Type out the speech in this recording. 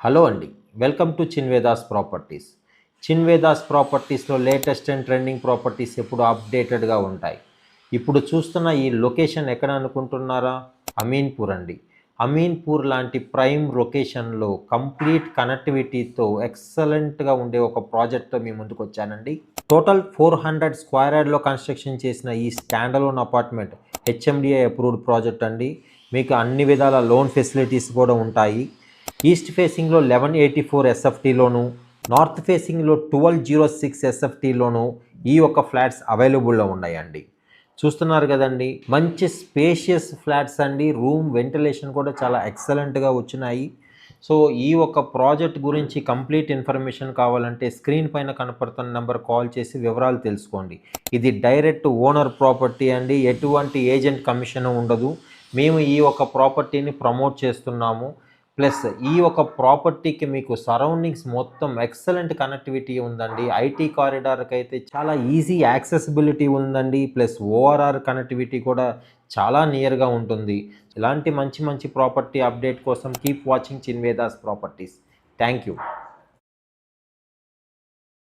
Hello అండి, welcome to Chinvedas properties. Chinvedas ప్రాపర్టీస్లో latest and trending properties ఎప్పుడు అప్డేటెడ్గా ఉంటాయి. ఇప్పుడు చూస్తున్న ఈ లొకేషన్ ఎక్కడ అనుకుంటున్నారా? అమీన్పూర్ అండి. అమీన్పూర్ లాంటి ప్రైమ్ లొకేషన్లో కంప్లీట్ కనెక్టివిటీతో ఎక్సలెంట్గా ఉండే ఒక ప్రాజెక్ట్తో మీ ముందుకు వచ్చానండి. టోటల్ 400 స్క్వేర్ యార్డ్లో కన్స్ట్రక్షన్ చేసిన ఈ standalone apartment HMDA approved project అండి. మీకు అన్ని విధాల లోన్ ఫెసిలిటీస్ కూడా ఉంటాయి. ఈస్ట్ ఫేసింగ్లో 1184 ఎస్ఎఫ్టీలోను, నార్త్ ఫేసింగ్లో 1206 ఎస్ఎఫ్టీలోను ఈ ఒక్క ఫ్లాట్స్ అవైలబుల్లో ఉన్నాయండి. చూస్తున్నారు కదండి, మంచి స్పేషియస్ ఫ్లాట్స్ అండి. రూమ్ వెంటిలేషన్ కూడా చాలా ఎక్సలెంట్గా వచ్చినాయి. సో ఈ ఒక ప్రాజెక్ట్ గురించి కంప్లీట్ ఇన్ఫర్మేషన్ కావాలంటే స్క్రీన్ పైన కనపడుతున్న నెంబర్ కాల్ చేసి వివరాలు తెలుసుకోండి. ఇది డైరెక్ట్ ఓనర్ ప్రాపర్టీ అండి, ఎటువంటి ఏజెంట్ కమిషన్ ఉండదు. మేము ఈ ఒక ప్రాపర్టీని ప్రమోట్ చేస్తున్నాము. ప్లస్ ఈ ఒక ప్రాపర్టీకి మీకు సరౌండింగ్స్ మొత్తం ఎక్సలెంట్ కనెక్టివిటీ ఉందండి. ఐటీ కారిడార్కి అయితే చాలా ఈజీ యాక్సెసిబిలిటీ ఉందండి. ప్లస్ ఓఆర్ఆర్ కనెక్టివిటీ కూడా చాలా నియర్గా ఉంటుంది. ఇలాంటి మంచి మంచి ప్రాపర్టీ అప్డేట్ కోసం keep watching Chinvedas properties. Thank you.